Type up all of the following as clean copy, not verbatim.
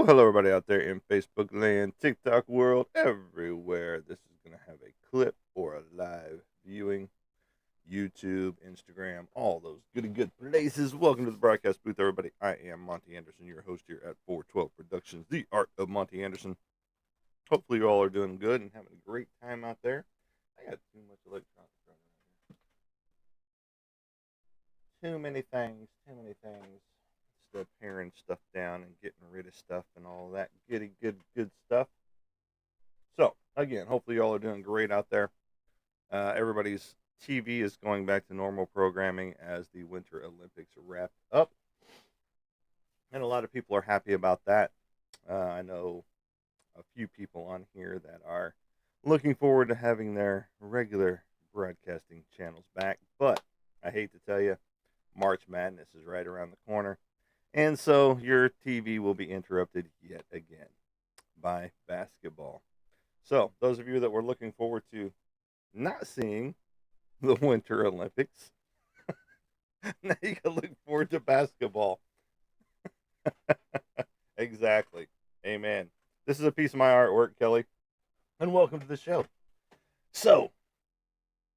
Hello, everybody out there in Facebook land, TikTok world, everywhere. This is going to have a clip or a live viewing, YouTube, Instagram, all those good places. Welcome to the broadcast booth, everybody. I am Monty Anderson, your host here at 412 Productions, the art of Monty Anderson. Hopefully, you all are doing good and having a great time out there. I got too much electronics running around here. Too many things. Still paring stuff down and getting rid of stuff and all that good stuff. So again, hopefully y'all are doing great out there. Everybody's TV is going back to normal programming as the Winter Olympics are wrapped up, and a lot of people are happy about that. I know a few people on here that are looking forward to having their regular broadcasting channels back, but I hate to tell you, March Madness is right around the corner. And so your TV will be interrupted yet again by basketball. So, those of you that were looking forward to not seeing the Winter Olympics, now you can look forward to basketball. Exactly. Amen. This is a piece of my artwork, Kelly, and welcome to the show. So,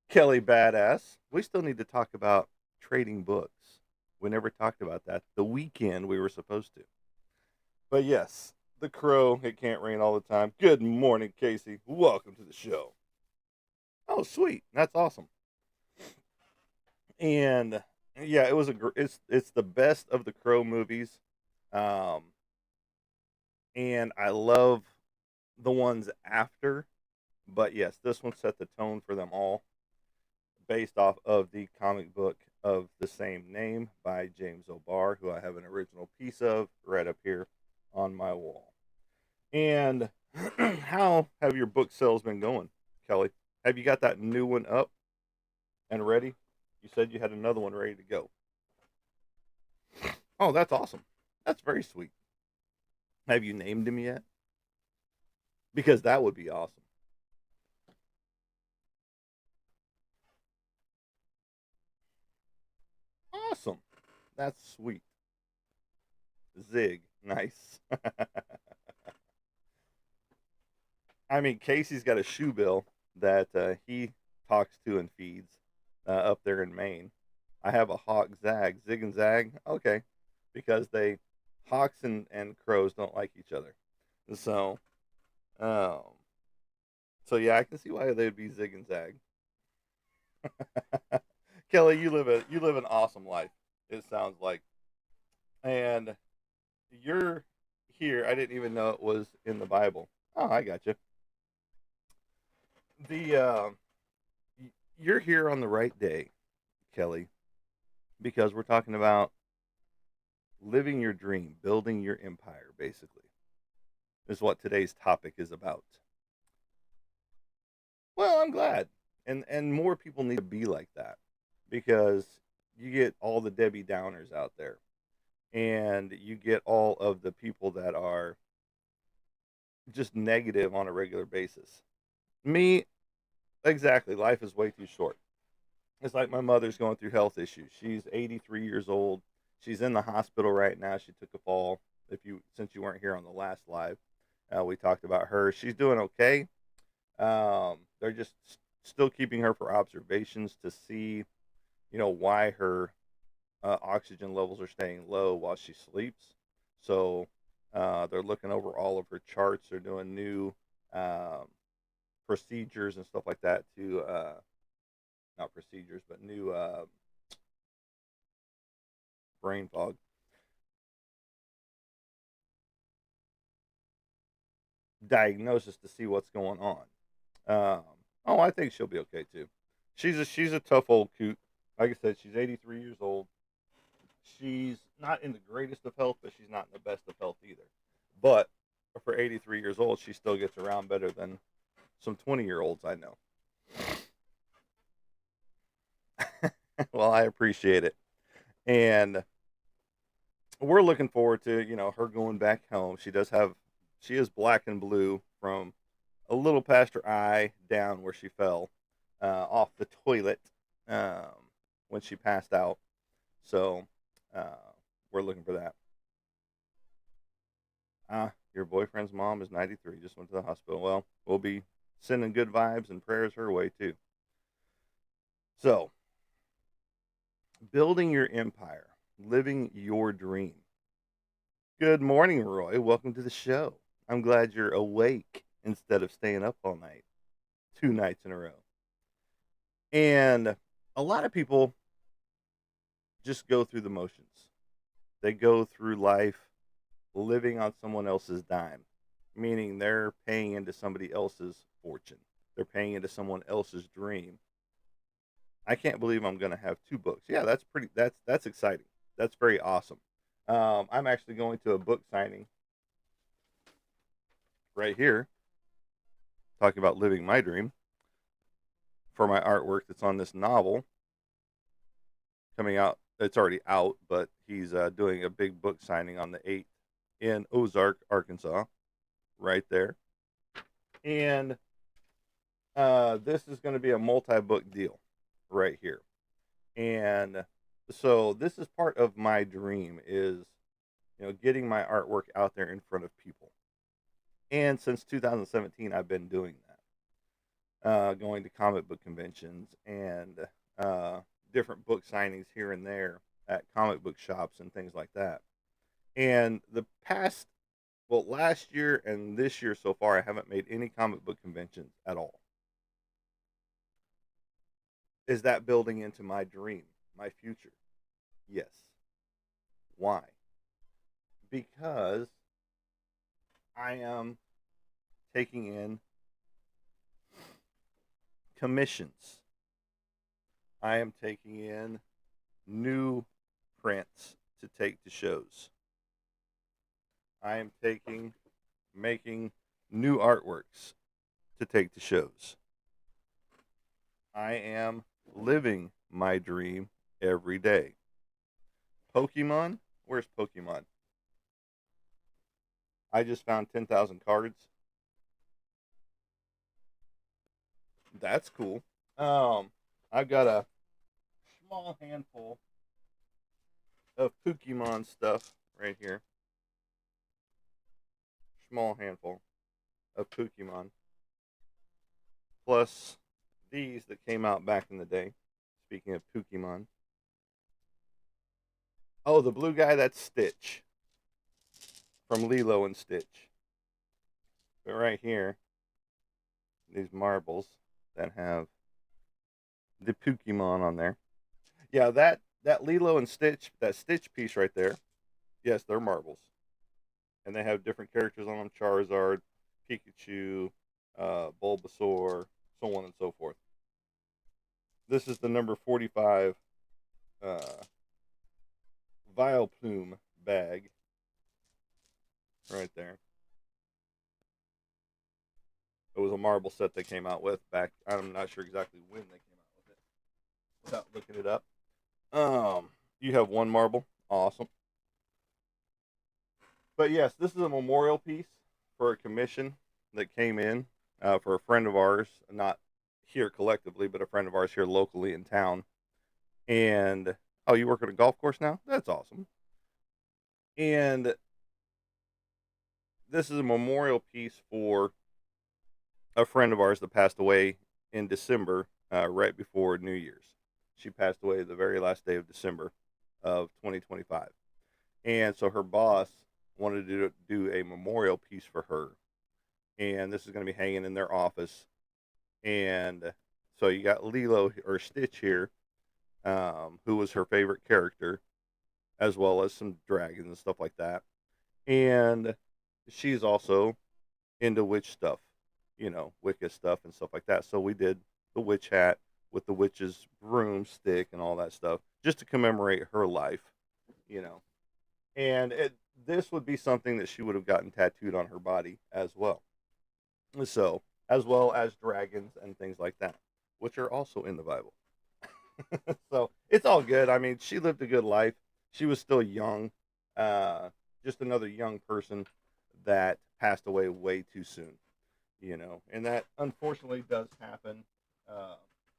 Kelly Badass, we still need to talk about trading books. We never talked about that. The weekend we were supposed to. But yes, the crow, it can't rain all the time. Good morning, Casey. Welcome to the show. Oh, sweet. That's awesome. And yeah, it was it's the best of the Crow movies. Um and I love the ones after, but yes, this one set the tone for them all based off of the comic book of the same name by James O'Barr, who I have an original piece of right up here on my wall. And how have your book sales been going, Kelly? Have you got that new one up and ready? You said you had another one ready to go. Oh, that's awesome. That's very sweet. Have you named him yet? Because that would be awesome. Awesome. That's sweet. Zig. Nice. I mean, Casey's got a shoe bill that he talks to and feeds up there in Maine. I have a hawk zag, zig and zag. Okay, because they hawks and crows don't like each other. So, um, so yeah, I can see why they'd be zig and zag. Kelly, you live an awesome life. It sounds like, and you're here. I didn't even know it was in the Bible. Oh, I got you. The you're here on the right day, Kelly, because we're talking about living your dream, building your empire. Basically, is what today's topic is about. Well, I'm glad, and more people need to be like that because you get all the Debbie Downers out there, and you get all of the people that are just negative on a regular basis. Me, exactly. Life is way too short. It's like my mother's going through health issues. She's 83 years old. She's in the hospital right now. She took a fall. If you since you weren't here on the last live, we talked about her. She's doing okay. They're just still keeping her for observations to see, why her oxygen levels are staying low while she sleeps. So they're looking over all of her charts. They're doing new um, procedures and stuff like that to not procedures, but new brain fog diagnosis to see what's going on. Um, oh, I think she'll be okay too. She's a tough old coot. Like I said, she's 83 years old. She's not in the greatest of health, but she's not in the best of health either. But for 83 years old, she still gets around better than some 20-year-olds I know. Well, I appreciate it. And we're looking forward to, her going back home. She is black and blue from a little past her eye down where she fell off the toilet um, when she passed out. So uh, we're looking for that. Your boyfriend's mom is 93, just went to the hospital. Well, we'll be sending good vibes and prayers her way too. So, building your empire, living your dream. Good morning, Roy. Welcome to the show. I'm glad you're awake instead of staying up all night, 2 nights in a row. And a lot of people just go through the motions. They go through life living on someone else's dime, meaning they're paying into somebody else's fortune. They're paying into someone else's dream. I can't believe I'm going to have 2 books. Yeah, that's exciting. That's very awesome. I'm actually going to a book signing right here, talking about living my dream for my artwork that's on this novel coming out. It's already out, but he's doing a big book signing on the 8th in Ozark, Arkansas, right there. And this is going to be a multi-book deal right here. And so this is part of my dream is, getting my artwork out there in front of people. And since 2017, I've been doing that, going to comic book conventions and different book signings here and there at comic book shops and things like that. And last year and this year so far, I haven't made any comic book conventions at all. Is that building into my dream, my future? Yes. Why? Because I am taking in commissions. I am taking in new prints to take to shows. I am making new artworks to take to shows. I am living my dream every day. Pokemon? Where's Pokemon? I just found 10,000 cards. That's cool. I've got a small handful of Pokemon stuff right here. Small handful of Pokemon. Plus these that came out back in the day. Speaking of Pokemon. Oh, the blue guy, that's Stitch. From Lilo and Stitch. But right here, these marbles that have the Pokemon on there. Yeah, that Lilo and Stitch, that Stitch piece right there. Yes, they're marbles, and they have different characters on them: Charizard, Pikachu, Bulbasaur, so on and so forth. This is the number 45 uh, Vileplume bag right there. It was a marble set they came out with back. I'm not sure exactly when they came out with it without looking it up. You have one marble, awesome. But yes, this is a memorial piece for a commission that came in for a friend of ours, not here collectively, but a friend of ours here locally in town. And oh, you work at a golf course now? That's awesome. And this is a memorial piece for a friend of ours that passed away in December, right before New Year's. She passed away the very last day of December of 2025. And so her boss wanted to do a memorial piece for her. And this is going to be hanging in their office. And so you got Lilo or Stitch here, who was her favorite character, as well as some dragons and stuff like that. And she's also into witch stuff, Wicca stuff and stuff like that. So we did the witch hat with the witch's broomstick and all that stuff just to commemorate her life, you know. And this would be something that she would have gotten tattooed on her body as well. So, as well as dragons and things like that, which are also in the Bible. So, it's all good. I mean, she lived a good life. She was still young, just another young person that passed away way too soon, and that unfortunately does happen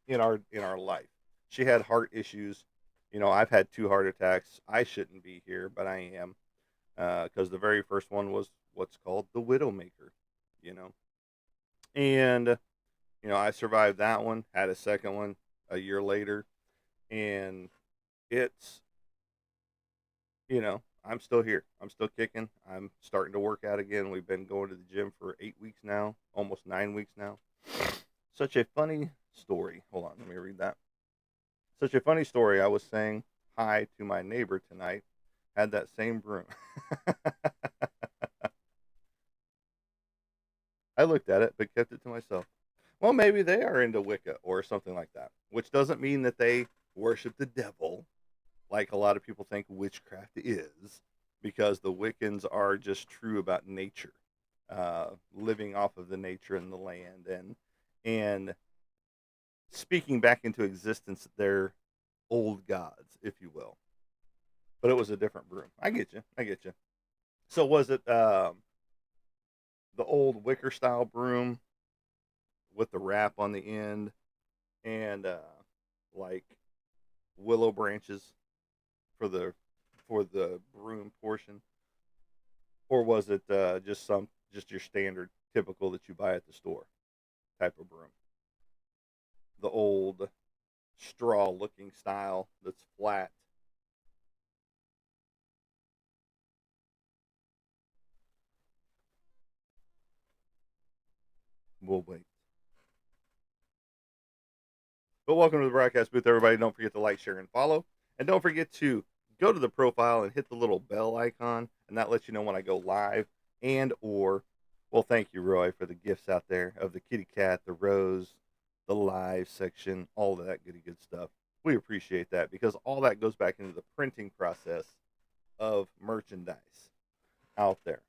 in our life. She had heart issues. I've had 2 heart attacks. I shouldn't be here, but I am. because the very first one was what's called the Widowmaker, you know. And I survived that one. Had a second one a year later, and it's I'm still here. I'm still kicking. I'm starting to work out again. We've been going to the gym for 8 weeks now, almost 9 weeks now. Such a funny story. Hold on, let me read that. Such a funny story. I was saying hi to my neighbor tonight. Had that same broom. I looked at it, but kept it to myself. Well, maybe they are into Wicca or something like that, which doesn't mean that they worship the devil, like a lot of people think witchcraft is, because the Wiccans are just true about nature, living off of the nature and the land, and speaking back into existence their old gods, if you will. But it was a different broom. I get you. I get you. So was it the old wicker style broom with the wrap on the end and like willow branches for the broom portion, or was it just your standard typical that you buy at the store type of broom, the old straw looking style that's flat? We'll wait. But welcome to the broadcast booth, everybody. Don't forget to like, share, and follow. And don't forget to go to the profile and hit the little bell icon, and that lets you know when I go live and or, well, thank you, Roy, for the gifts out there of the kitty cat, the rose, the live section, all of that goody good stuff. We appreciate that because all that goes back into the printing process of merchandise out there.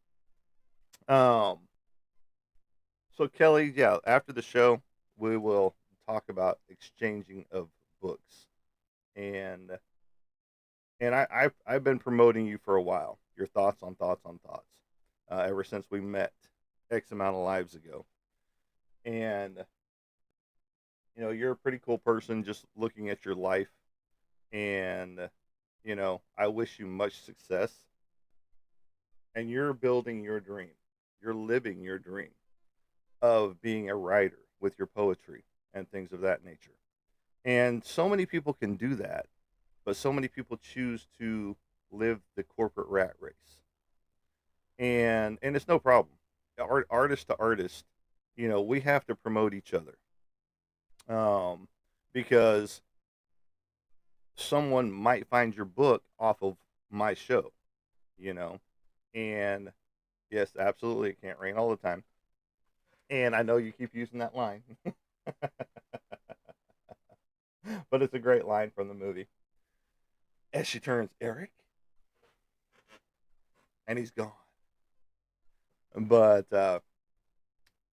Um, so Kelly, yeah, after the show, we will talk about exchanging of books and I've been promoting you for a while. Your thoughts on thoughts on thoughts, ever since we met X amount of lives ago. And you're a pretty cool person. Just looking at your life, and I wish you much success. And you're building your dream. You're living your dream of being a writer with your poetry and things of that nature. And so many people can do that, but so many people choose to live the corporate rat race, and it's no problem. Artist to artist, we have to promote each other, um, because someone might find your book off of my show, you know, and yes, absolutely, it can't rain all the time. And I know you keep using that line, but it's a great line from the movie. As she turns, Eric, and he's gone. But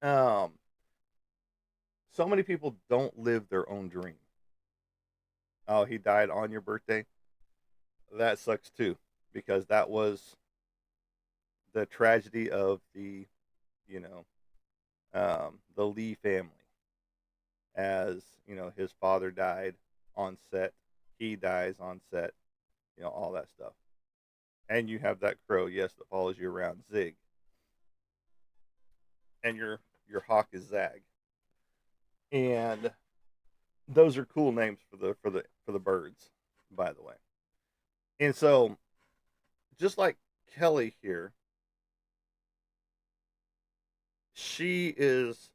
um, so many people don't live their own dream. Oh, he died on your birthday. That sucks too, because that was the tragedy of you know, the Lee family. As his father died on set, he dies on set, all that stuff. And you have that crow, yes, that follows you around, Zig, and your hawk is Zag, and those are cool names for the birds, by the way. And so, just like Kelly here, she is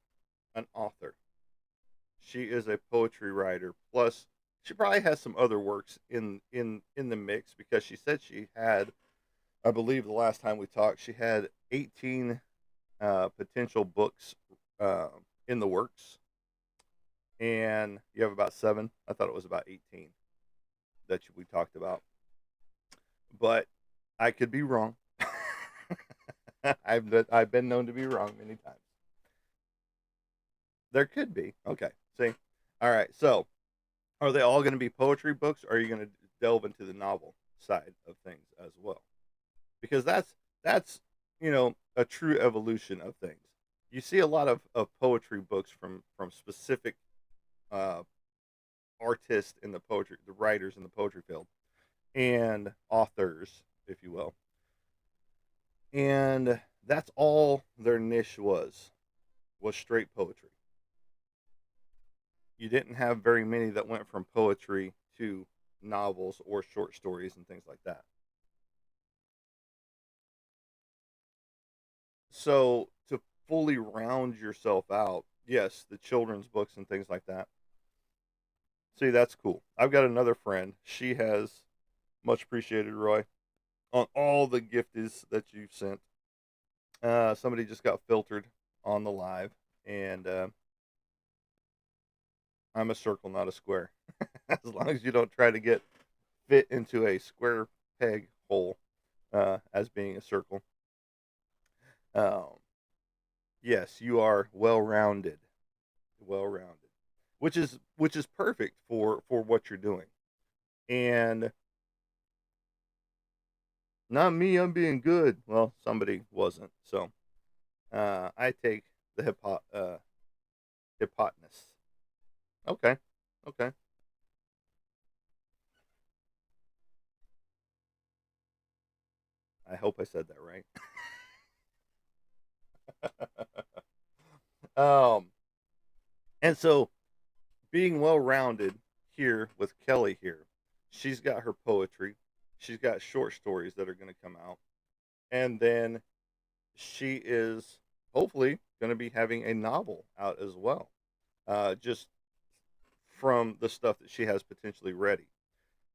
an author. She is a poetry writer. Plus, she probably has some other works in the mix because she said she had, I believe, the last time we talked, she had 18 potential books uh, in the works, and you have about seven. I thought it was about 18 that we talked about, but I could be wrong. I've been known to be wrong many times. There could be. Okay. See. All right. So, are they all going to be poetry books, or are you going to delve into the novel side of things as well? Because that's a true evolution of things. You see a lot of poetry books from specific uh, artists in the poetry, the writers in the poetry field, and authors, if you will. And that's all their niche was straight poetry. You didn't have very many that went from poetry to novels or short stories and things like that. So to fully round yourself out, yes, the children's books and things like that. See, that's cool. I've got another friend. She has much appreciated, Roy, on all the gifties that you sent. Somebody just got filtered on the live, and I'm a circle, not a square. As long as you don't try to get fit into a square peg hole as being a circle. Um, yes, you are well rounded, which is perfect for what you're doing. And not me, I'm being good. Well, somebody wasn't. So I take the hypotenuse. Okay, okay. I hope I said that right. um, and so being well rounded here with Kelly here, she's got her poetry, she's got short stories that are going to come out, and then she is hopefully going to be having a novel out as well. Just from the stuff that she has potentially ready.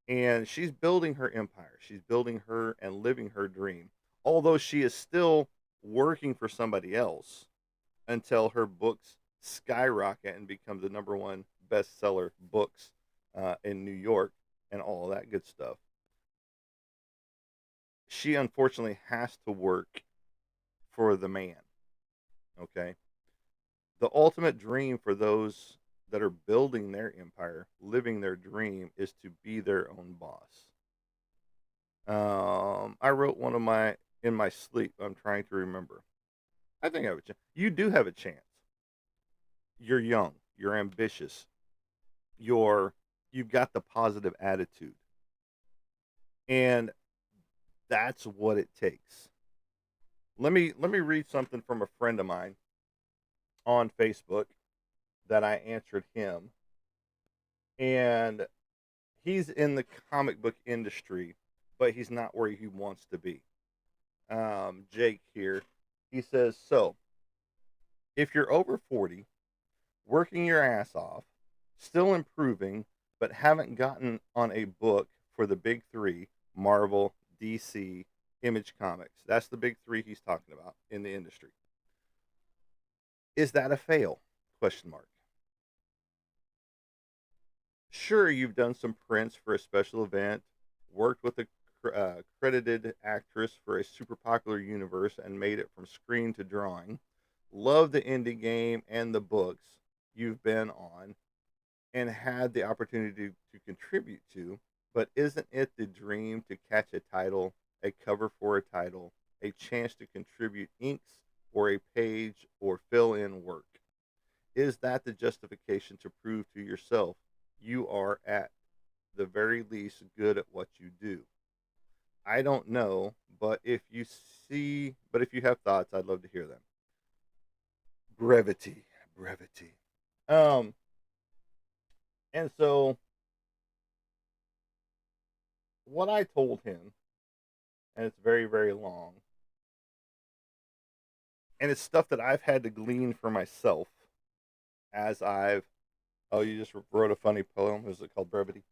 And she's building her empire. She's building her and living her dream. Although she is still working for somebody else until her books skyrocket and become the number one bestseller books in New York and all that good stuff. She unfortunately has to work for the man. Okay. The ultimate dream for those that are building their empire, living their dream, is to be their own boss. I wrote one of my in my sleep. I'm trying to remember. I think I have a chance. You do have a chance. You're young. You're ambitious. You've got the positive attitude, and that's what it takes. Let me read something from a friend of mine on Facebook that I answered him, and he's in the comic book industry, but he's not where he wants to be. Jake here, he says, so if you're over 40, working your ass off, still improving, but haven't gotten on a book for the big three, Marvel, DC, Image Comics. That's the big three he's talking about in the industry. Is that a fail? Question mark. Sure, you've done some prints for a special event, worked with a credited actress for a super popular universe, and made it from screen to drawing. Love the indie game and the books you've been on and had the opportunity to contribute to, but isn't it the dream to catch a title, a cover for a title, a chance to contribute inks or a page or fill in work? Is that the justification to prove to yourself you are at the very least good at what you do? I don't know, but if you have thoughts, I'd love to hear them. Brevity, brevity. Um, and so what I told him, and it's very, very long, and it's stuff that I've had to glean for myself as I've. Oh, you just wrote a funny poem. Is it called Brevity?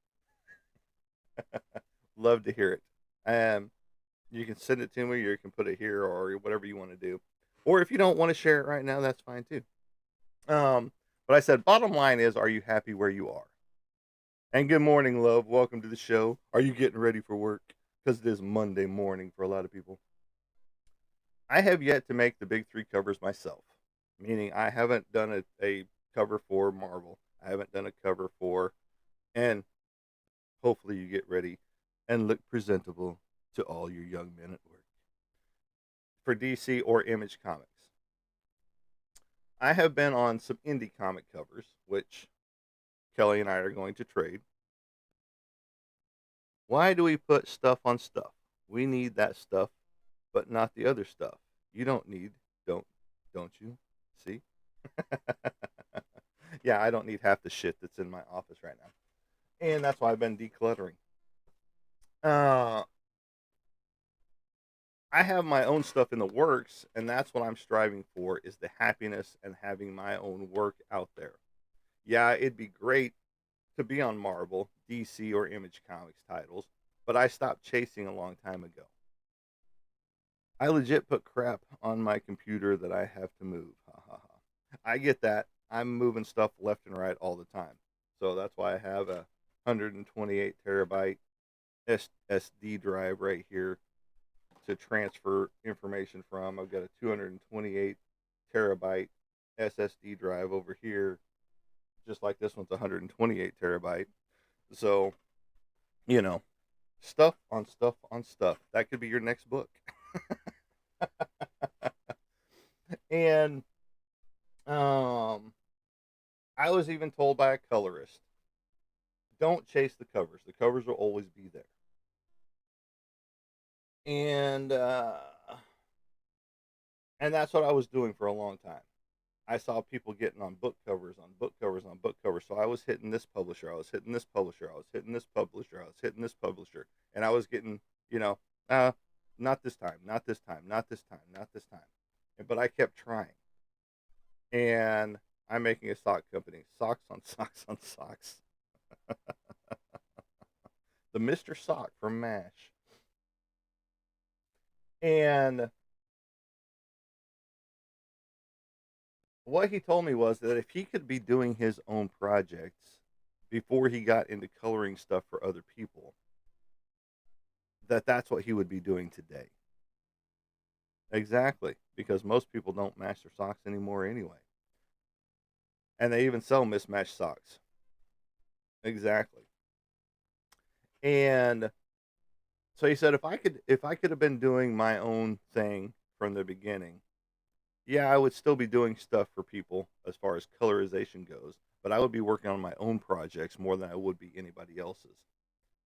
Love to hear it. Um, you can send it to me, or you can put it here, or whatever you want to do. Or if you don't want to share it right now, that's fine too. Um, but I said, bottom line is, are you happy where you are? And good morning, love. Welcome to the show. Are you getting ready for work? Because it is Monday morning for a lot of people. I have yet to make the big three covers myself, meaning I haven't done a cover for Marvel. I haven't done a cover for, and hopefully you get ready and look presentable to all your young men at work for DC or Image Comics. I have been on some indie comic covers, which Kelly and I are going to trade. Why do we put stuff on stuff? We need that stuff but not the other stuff. You don't need, don't, don't you? See? Yeah, I don't need half the shit that's in my office right now. And that's why I've been decluttering. Uh, I have my own stuff in the works, and that's what I'm striving for is the happiness and having my own work out there. Yeah, it'd be great to be on Marvel, DC, or Image Comics titles, but I stopped chasing a long time ago. I legit put crap on my computer that I have to move. Ha ha ha. I get that. I'm moving stuff left and right all the time. So that's why I have a 128 terabyte SSD drive right here to transfer information from. I've got a 228 terabyte SSD drive over here, just like this one's 128 terabyte. So, you know, stuff on stuff on stuff. That could be your next book. And um, I was even told by a colorist, don't chase the covers. The covers will always be there. And and that's what I was doing for a long time. I saw people getting on book covers, on book covers, on book covers. So I was hitting this publisher, I was hitting this publisher, I was hitting this publisher, I was hitting this publisher, and I was getting, you know, uh, not this time, not this time, not this time, not this time. But I kept trying, and I'm making a sock company, socks on socks on socks. The Mr. Sock from MASH, and what he told me was that if he could be doing his own projects before he got into coloring stuff for other people, that that's what he would be doing today. Exactly, because most people don't match their socks anymore anyway. And they even sell mismatched socks. Exactly. And so he said if I could have been doing my own thing from the beginning, yeah, I would still be doing stuff for people as far as colorization goes, but I would be working on my own projects more than I would be anybody else's.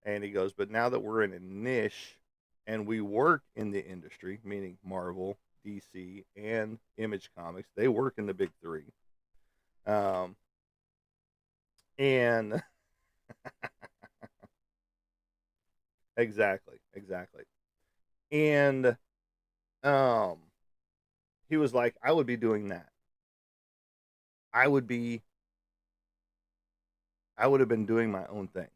And he goes, but now that we're in a niche and we work in the industry, meaning Marvel, DC, and Image Comics, they work in the big three. Um, and exactly, exactly. And um, he was like, I would be doing that. I would be, I would have been doing my own thing.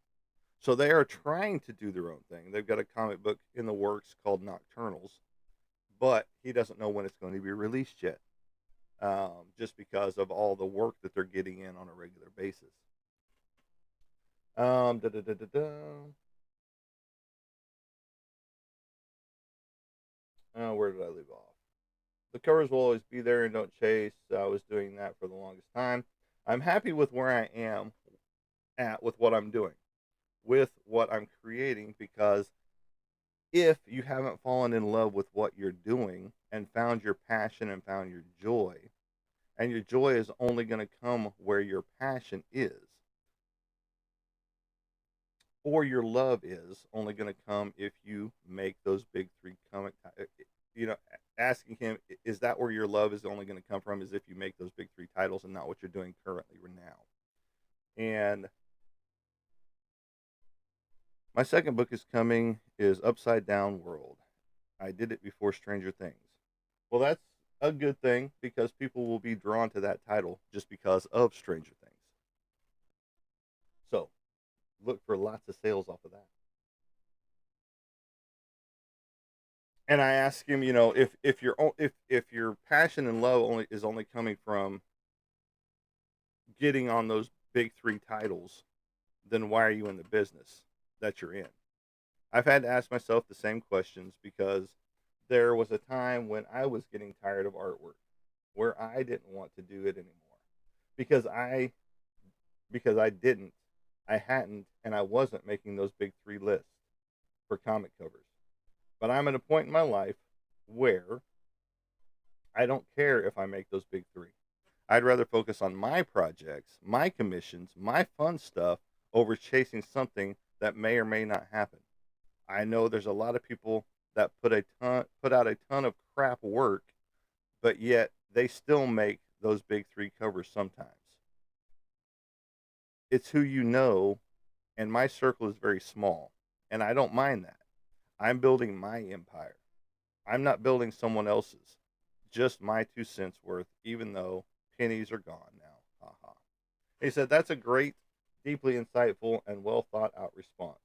So they are trying to do their own thing. They've got a comic book in the works called Nocturnals, but he doesn't know when it's going to be released yet. Just because of all the work that they're getting in on a regular basis. Da, da, da, da, da. Where did I leave off? The covers will always be there and don't chase. I was doing that for the longest time. I'm happy with where I am at with what I'm doing, with what I'm creating, because if you haven't fallen in love with what you're doing and found your passion and found your joy, and your joy is only going to come where your passion is, or your love is only going to come if you make those big three comic. You know, asking him, is that where your love is only going to come from? Is if you make those big three titles and not what you're doing currently right now. And my second book is coming is Upside Down World. I did it before Stranger Things. Well, that's a good thing because people will be drawn to that title just because of Stranger Things. So look for lots of sales off of that. And I ask him, if your passion and love only coming from getting on those big three titles, then why are you in the business that you're in? I've had to ask myself the same questions because there was a time when I was getting tired of artwork where I didn't want to do it anymore because I didn't, I hadn't, and I wasn't making those big three lists for comic covers. But I'm at a point in my life where I don't care if I make those big three. I'd rather focus on my projects, my commissions, my fun stuff over chasing something that may or may not happen. I know there's a lot of people that put out a ton of crap work, but yet they still make those big three covers sometimes. It's who you know, and my circle is very small, and I don't mind that. I'm building my empire. I'm not building someone else's. Just my 2 cents worth, even though pennies are gone now. Ha ha. He said, "That's a great, deeply insightful, and well thought out response.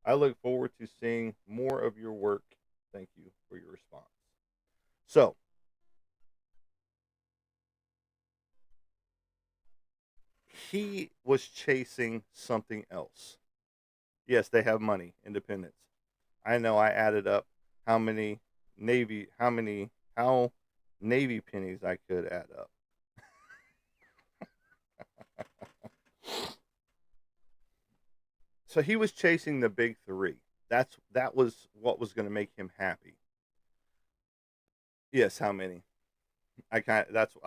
I look forward to seeing more of your work. Thank you for your response." So, he was chasing something else. Yes, they have money, independence. I know I added up how many how Navy pennies I could add up. So he was chasing the big three. That was what was going to make him happy. Yes, how many? I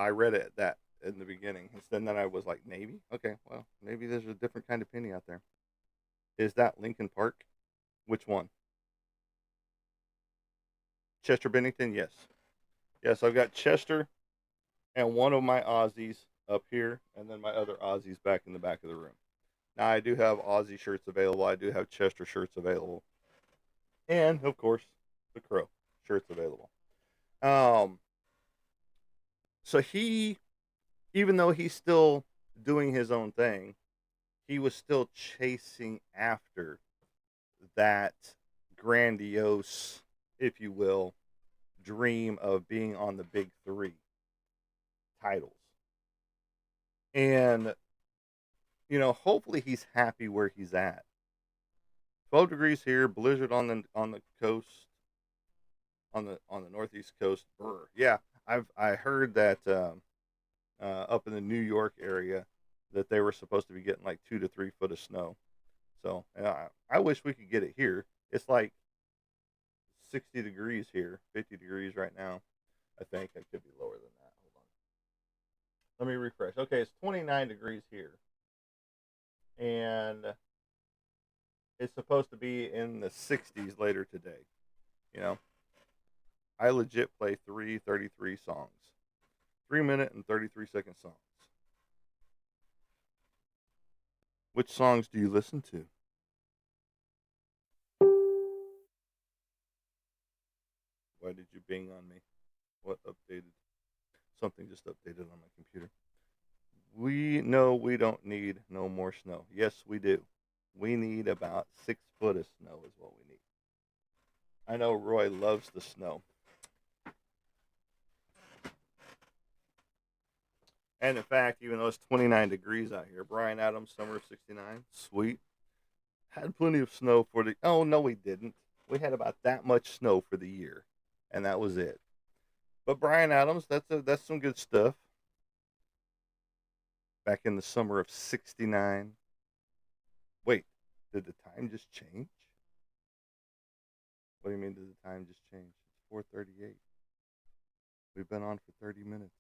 read it that in the beginning. And then I was like, Navy? Okay, well, maybe there's a different kind of penny out there. Is that Lincoln Park? Which one? Chester Bennington? Yes. Yes, I've got Chester and one of my Aussies up here, and then my other Aussies back in the back of the room. Now, I do have Aussie shirts available. I do have Chester shirts available. And, of course, the Crow shirts available. Um, so even though he's still doing his own thing, he was still chasing after that grandiose, if you will, dream of being on the big three titles. And, hopefully he's happy where he's at. 12 degrees here, blizzard on the coast, on the northeast coast. Brr. Yeah, I heard that up in the New York area that they were supposed to be getting like 2 to 3 foot of snow. So I wish we could get it here. It's like 60 degrees here, 50 degrees right now. I think it could be lower than that. Hold on. Let me refresh. Okay, it's 29 degrees here. And it's supposed to be in the 60s later today. You know, I legit play 3:33 songs. 3 minute and 33-second songs. Which songs do you listen to? Why did you bing on me? What updated? Something just updated on my computer. We know we don't need no more snow. Yes, we do. We need about 6 foot of snow, is what we need. I know Roy loves the snow. And in fact, even though it's 29 degrees out here, Brian Adams, summer of 69, sweet. Had plenty of snow for the. Oh, no, we didn't. We had about that much snow for the year, and that was it. But Brian Adams, that's some good stuff. Back in the summer of 69. Wait, did the time just change? What do you mean, did the time just change? It's 4:38. We've been on for 30 minutes.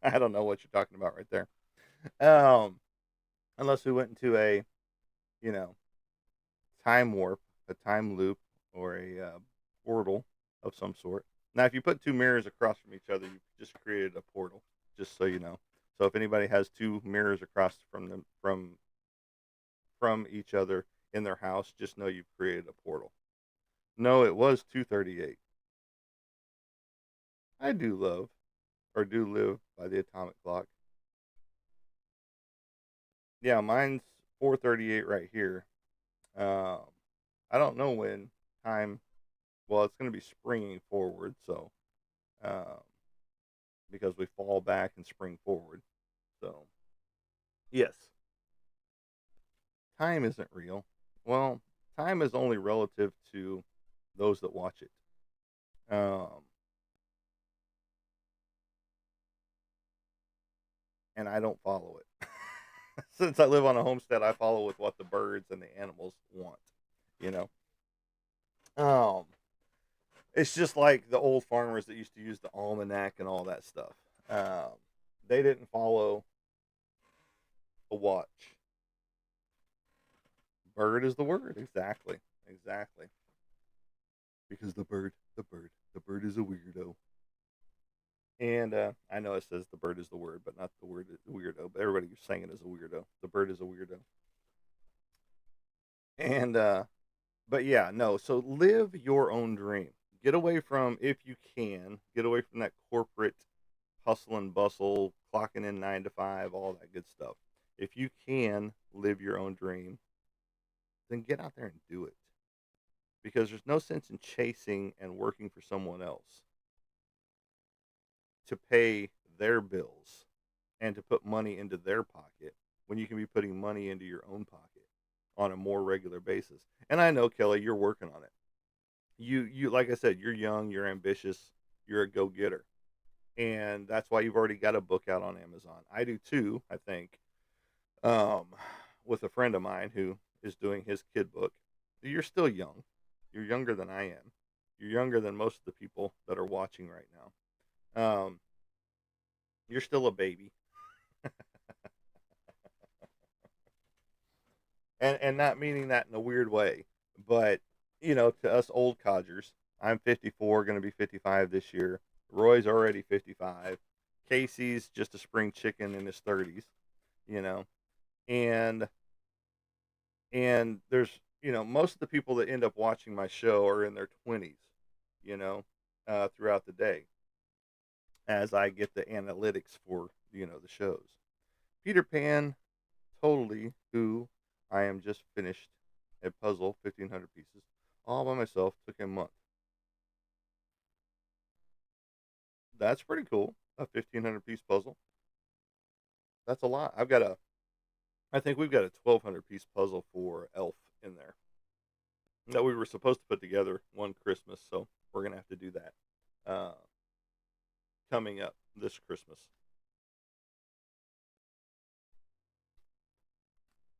I don't know what you're talking about right there. Um, unless we went into a, you know, time warp, a time loop, or a portal of some sort. Now, if you put two mirrors across from each other, you just created a portal. Just so you know. So if anybody has two mirrors across from them from each other in their house, just know you've created a portal. No, it was 2:38. I do love or do live by the atomic clock. Yeah, mine's 4:38 right here. Um, I don't know when time. Well, it's going to be springing forward, so um, because we fall back and spring forward. So yes, time isn't real. Well, time is only relative to those that watch it. Um, and I don't follow it. Since I live on a homestead, I follow with what the birds and the animals want. You know, um, it's just like the old farmers that used to use the almanac and all that stuff. Um, they didn't follow a watch. Bird is the word. Exactly. Exactly. because the bird is a weirdo. And I know it says the bird is the word, but not the word weirdo. But everybody was saying it as a weirdo. The bird is a weirdo. And but yeah, no. So live your own dream. Get away from, if you can, get away from that corporate hustle and bustle, clocking in 9 to 5, all that good stuff. If you can live your own dream, then get out there and do it. Because there's no sense in chasing and working for someone else to pay their bills and to put money into their pocket when you can be putting money into your own pocket on a more regular basis. And I know, Kelly, you're working on it. You like I said, you're young, you're ambitious, you're a go-getter. And that's why you've already got a book out on Amazon. I do too, I think. Um with a friend of mine who is doing his kid book. You're still young. You're younger than I am. You're younger than most of the people that are watching right now. You're still a baby. And not meaning that in a weird way, but to us old codgers, I'm 54, going to be 55 this year. Roy's already 55. Casey's just a spring chicken in his 30s, you know, and there's most of the people that end up watching my show are in their 20s, you know, throughout the day as I get the analytics for the shows. Peter Pan, totally, who I am just finished a puzzle, 1,500 pieces, all by myself. Took a month. That's pretty cool. A 1,500 piece puzzle. That's a lot. I think we've got a 1,200 piece puzzle for Elf in there that we were supposed to put together one Christmas. So we're gonna have to do that uh, coming up this Christmas.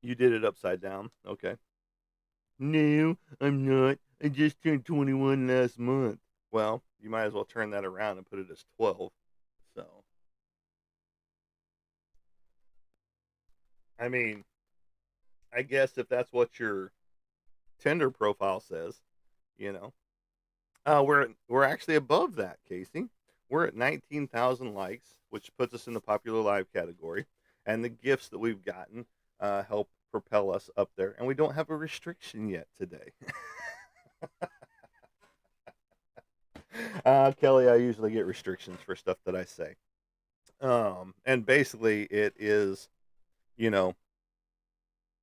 You did it upside down. Okay. No, I'm not. I just turned 21 last month. Well, you might as well turn that around and put it as 12. So, I mean, I guess if that's what your Tinder profile says, you know, we're actually above that, Casey. We're at 19,000 likes, which puts us in the popular live category, and the gifts that we've gotten help propel us up there. And we don't have a restriction yet today. Kelly, I usually get restrictions for stuff that I say. And basically, it is, you know,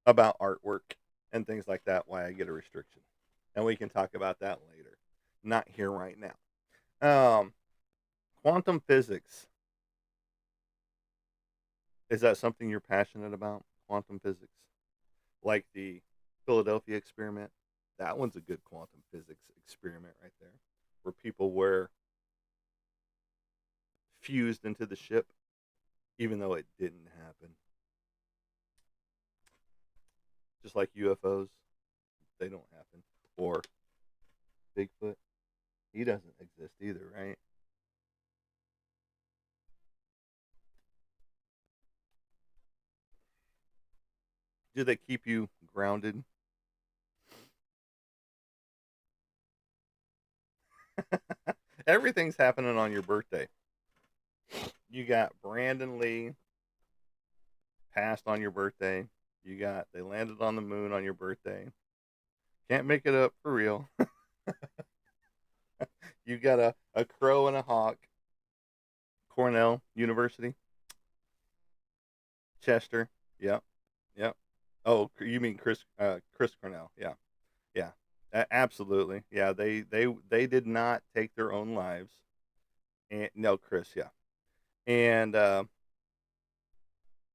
about artwork and things like that, why I get a restriction. And we can talk about that later. Not here right now. Um, Quantum physics. Is that something you're passionate about? Quantum physics? Like the Philadelphia experiment? That one's a good quantum physics experiment right there. Where people were fused into the ship, even though it didn't happen. Just like UFOs, they don't happen. Or Bigfoot, he doesn't exist either, right? Do they keep you grounded? Everything's happening on your birthday. You got Brandon Lee passed on your birthday. You got they landed on the moon on your birthday. Can't make it up for real. You got a crow and a hawk. Cornell University. Chester. Yep. Yep. Oh, you mean Chris Cornell? Yeah. Yeah. Absolutely. Yeah. They did not take their own lives. And no, Chris. Yeah. And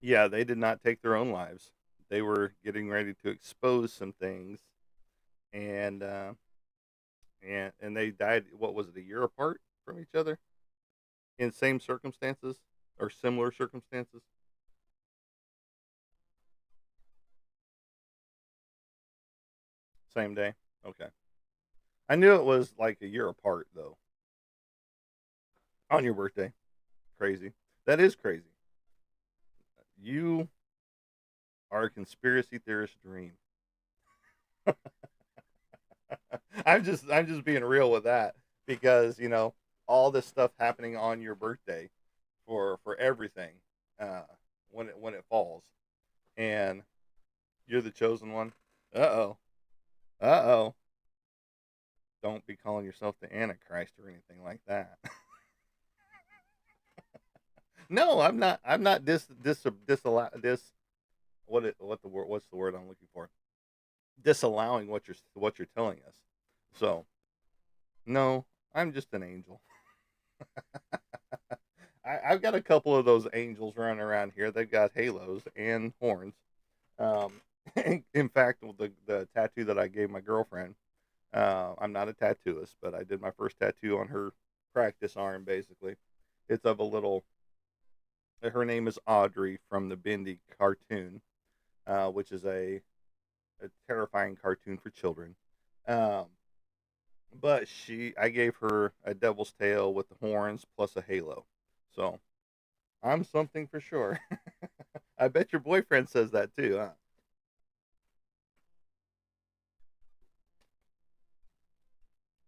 yeah, they did not take their own lives. They were getting ready to expose some things, and and they died. What was it? A year apart from each other in same circumstances or similar circumstances. Same day. Okay. I knew it was like a year apart though. On your birthday. Crazy. That is crazy. You are a conspiracy theorist dream. I'm just being real with that because all this stuff happening on your birthday for everything uh, when it falls, and you're the chosen one. Uh oh. Uh oh. Don't be calling yourself the Antichrist or anything like that. No, I'm not. I'm not disallow this. What's the word I'm looking for? Disallowing what you're telling us. So no, I'm just an angel. I've got a couple of those angels running around here. They've got halos and horns. Um, in fact, the tattoo that I gave my girlfriend, I'm not a tattooist, but I did my first tattoo on her practice arm. Basically, it's of a little. Her name is Audrey from the Bindi cartoon, which is a terrifying cartoon for children. Um, but I gave her a devil's tail with the horns plus a halo. So I'm something for sure. I bet your boyfriend says that too, huh?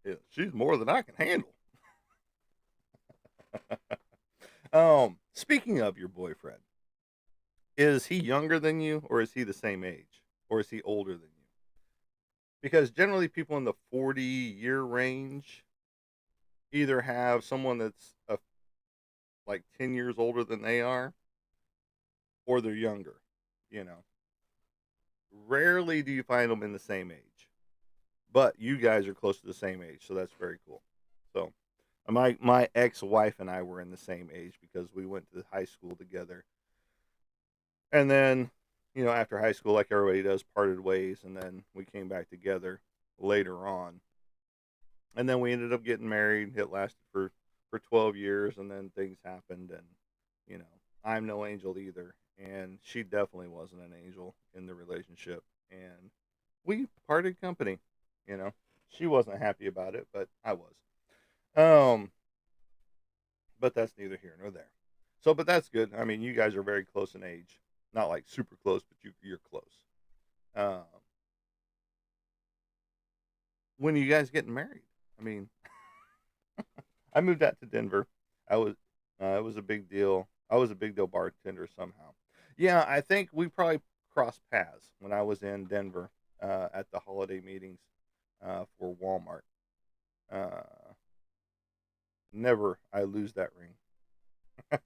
Yeah, she's more than I can handle. Speaking of your boyfriend, is he younger than you, or is he the same age, or is he older than you? Because generally, people in the 40-year range either have someone that's like 10 years older than they are, or they're younger. You know, rarely do you find them in the same age, but you guys are close to the same age, so that's very cool. So, my ex wife and I were in the same age because we went to high school together, and then after high school, like everybody does, parted ways, and then we came back together later on, and then we ended up getting married. It lasted for 12 years, and then things happened, and you know I'm no angel either, and she definitely wasn't an angel in the relationship, and we parted company. You know, she wasn't happy about it, but I was. Um, but that's neither here nor there. So, but that's good. I mean, you guys are very close in age, not like super close, but you're close. Um, when are you guys getting married? I mean, I moved out to Denver. I was, it was a big deal. I was a big deal bartender somehow. Yeah, I think we probably crossed paths when I was in Denver at the holiday meetings for Walmart. Uh, never I lose that ring.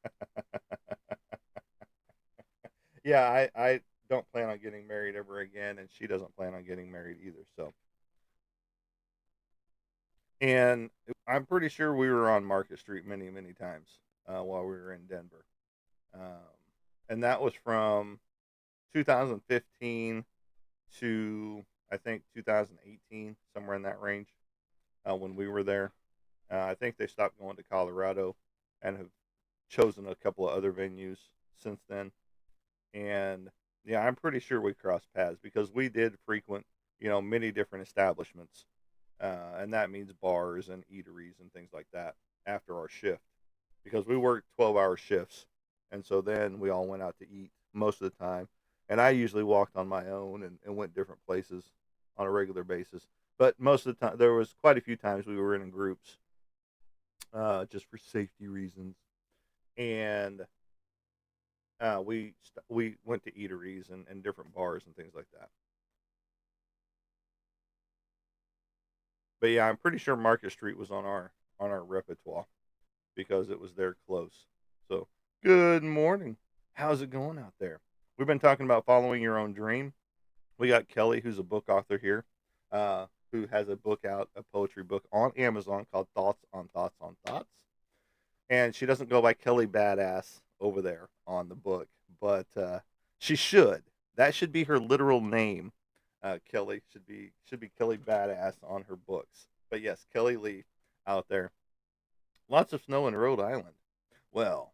Yeah, I don't plan on getting married ever again, and she doesn't plan on getting married either. So, and I'm pretty sure we were on Market Street many, many times while we were in Denver. Um, and that was from 2015 to I think 2018, somewhere in that range when we were there. I think they stopped going to Colorado and have chosen a couple of other venues since then. And yeah, I'm pretty sure we crossed paths because we did frequent, many different establishments, and that means bars and eateries and things like that after our shift because we worked 12-hour shifts, and so then we all went out to eat most of the time, and I usually walked on my own and went different places on a regular basis. But most of the time, there was quite a few times we were in groups, just for safety reasons, and we went to eateries and different bars and things like that. But yeah, I'm pretty sure Market Street was on our repertoire because it was there close. So good morning. How's it going out there? We've been talking about following your own dream. We got Kelly, who's a book author here, who has a book out, a poetry book on Amazon called Thoughts on Thoughts on Thoughts. And she doesn't go by Kelly Badass over there on the book, but she should. That should be her literal name. Kelly should be Kelly Badass on her books. But yes, Kelly Lee out there. Lots of snow in Rhode Island. Well,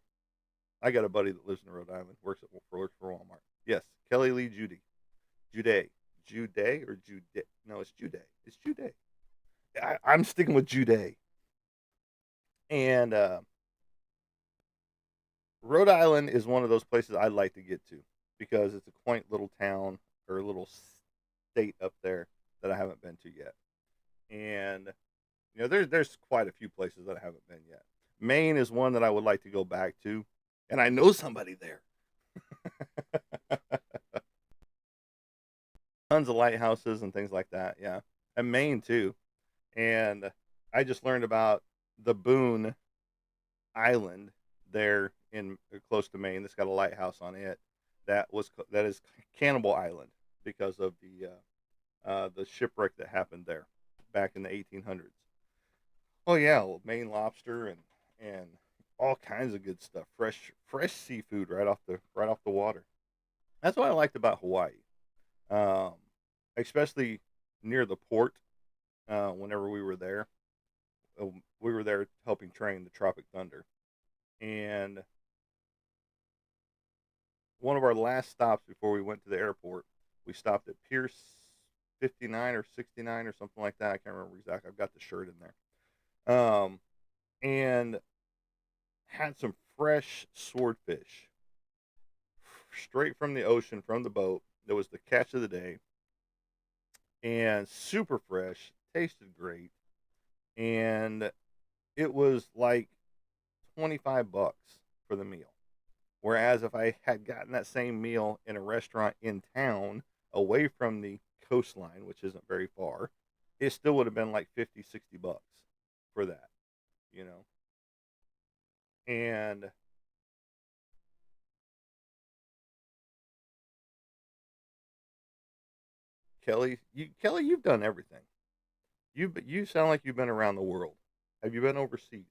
I got a buddy that lives in Rhode Island, works for Walmart. Yes, Kelly Lee Jude, Jude or Jude? No, it's Jude. It's Jude. I'm sticking with Jude. And Rhode Island is one of those places I'd like to get to because it's a quaint little town or a little state up there that I haven't been to yet. and there's quite a few places that I haven't been yet. Maine is one that I would like to go back to, and I know somebody there. Tons of lighthouses and things like that. Yeah, and Maine too. And I just learned about the Boone Island there in close to Maine that's got a lighthouse on it. That is Cannibal Island because of the shipwreck that happened there back in the 1800s. Oh yeah, well, Maine lobster and all kinds of good stuff. Fresh seafood right off the water. That's what I liked about Hawaii, um, especially near the port. Whenever we were there helping train the Tropic Thunder, and one of our last stops before we went to the airport, we stopped at Pierce 59 or 69 or something like that. I can't remember exactly. I've got the shirt in there. And had some fresh swordfish straight from the ocean from the boat. That was the catch of the day, and super fresh, tasted great, and it was like $25 for the meal. Whereas if I had gotten that same meal in a restaurant in town away from the coastline, which isn't very far, it still would have been like 50, $60 for that, you know. And Kelly, you've done everything. You sound like you've been around the world. Have you been overseas?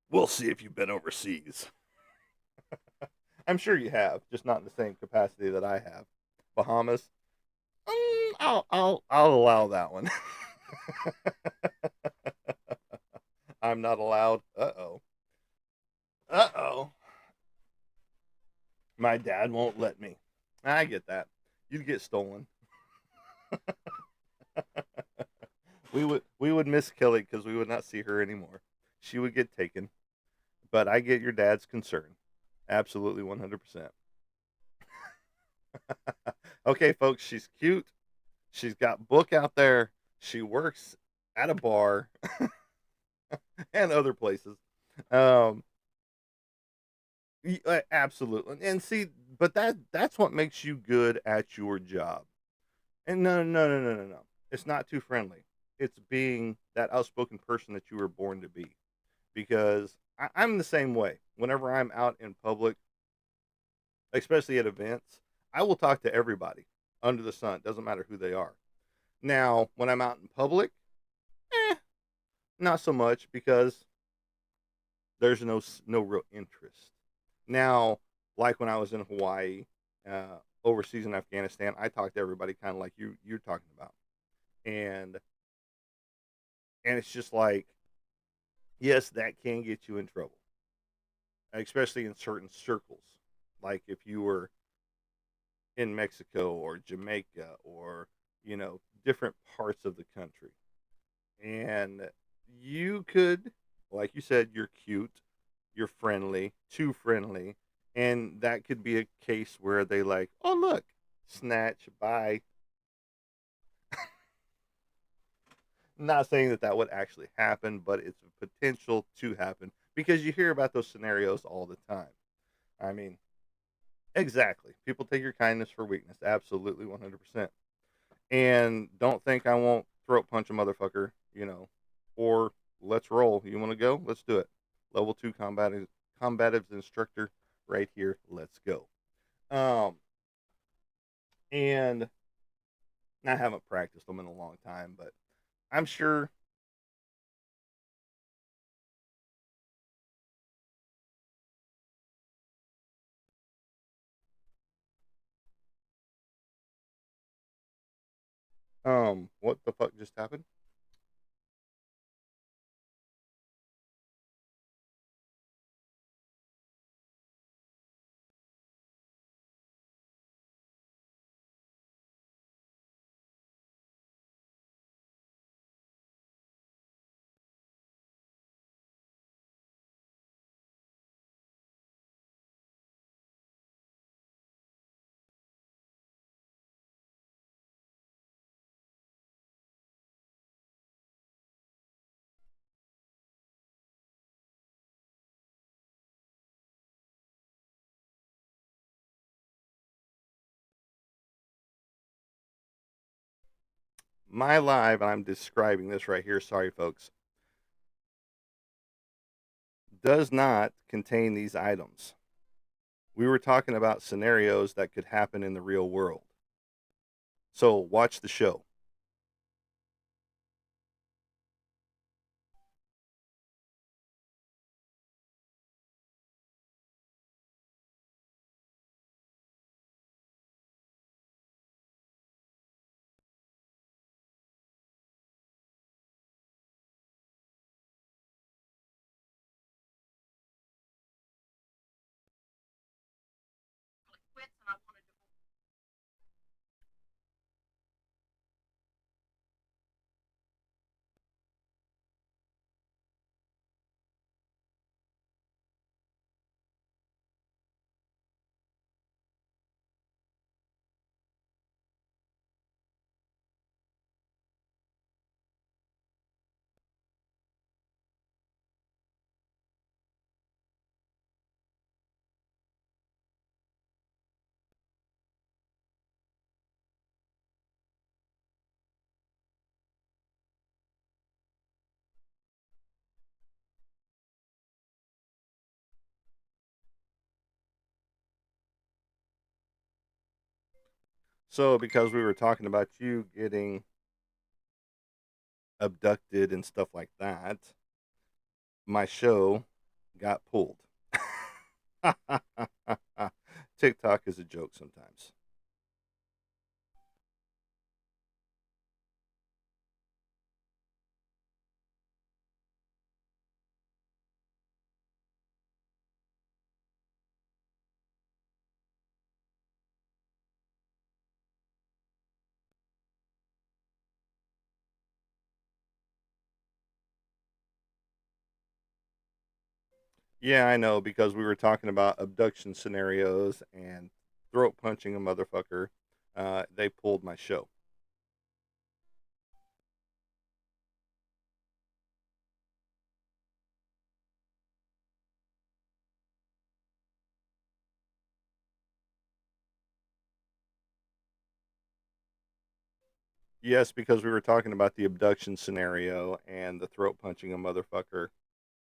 We'll see if you've been overseas. I'm sure you have, just not in the same capacity that I have. Bahamas. I'll allow that one. I'm not allowed. Uh-oh. Uh-oh. My dad won't let me. I get that. You'd get stolen. We would miss Kelly because we would not see her anymore. She would get taken. But I get your dad's concern. Absolutely 100%. Okay, folks, she's cute. She's got book out there. She works at a bar and other places. Um, absolutely. And see, but that's what makes you good at your job. And no. It's not too friendly. It's being that outspoken person that you were born to be. Because I'm the same way. Whenever I'm out in public, especially at events, I will talk to everybody under the sun. Doesn't matter who they are. Now, when I'm out in public, eh, not so much because there's no real interest. Now, like when I was in Hawaii, overseas in Afghanistan, I talked to everybody kind of like you're talking about, and it's just like, yes, that can get you in trouble, especially in certain circles. Like if you were in Mexico or Jamaica or different parts of the country, and you could, like you said, you're cute, you're friendly, too friendly, and that could be a case where they like, oh look, snatch, bye. Not saying that that would actually happen, but it's a potential to happen because you hear about those scenarios all the time. I mean, exactly. People take your kindness for weakness. Absolutely, 100%. And don't think I won't throat punch a motherfucker, or let's roll. You want to go? Let's do it. Level 2 combatives instructor right here. Let's go. Um, and I haven't practiced them in a long time, but I'm sure. What the fuck just happened? My live, and I'm describing this right here, sorry folks, does not contain these items. We were talking about scenarios that could happen in the real world. So watch the show. So because we were talking about you getting abducted and stuff like that, my show got pulled. TikTok is a joke sometimes. Yeah, I know because we were talking about abduction scenarios and throat punching a motherfucker. They pulled my show. Yes, because we were talking about the abduction scenario and the throat punching a motherfucker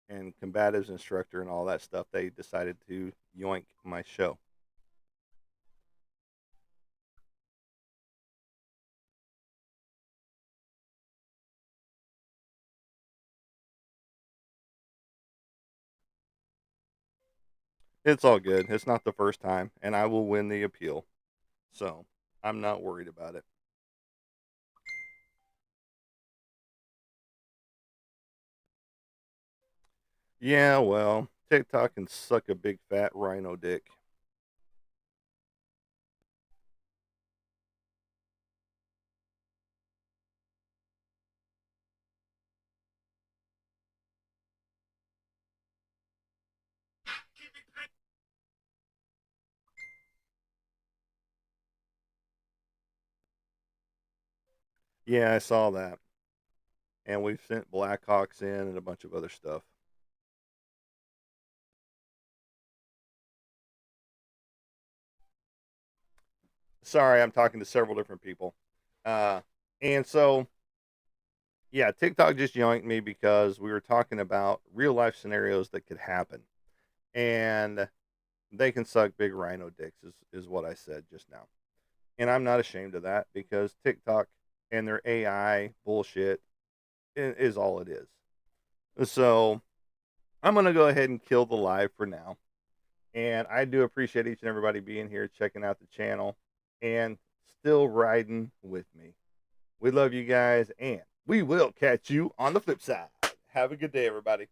and combatives instructor and all that stuff. They decided to yoink my show. It's all good. It's not the first time, and I will win the appeal. So I'm not worried about it. Yeah, well, TikTok can suck a big fat rhino dick. Yeah, I saw that. And we've sent Blackhawks in and a bunch of other stuff. Sorry, I'm talking to several different people. Uh, and so, yeah, TikTok just yoinked me because we were talking about real life scenarios that could happen. And they can suck big rhino dicks, is what I said just now. And I'm not ashamed of that because TikTok and their AI bullshit is all it is. So I'm going to go ahead and kill the live for now. And I do appreciate each and everybody being here, checking out the channel, and still riding with me. We love you guys, and we will catch you on the flip side. Have a good day, everybody.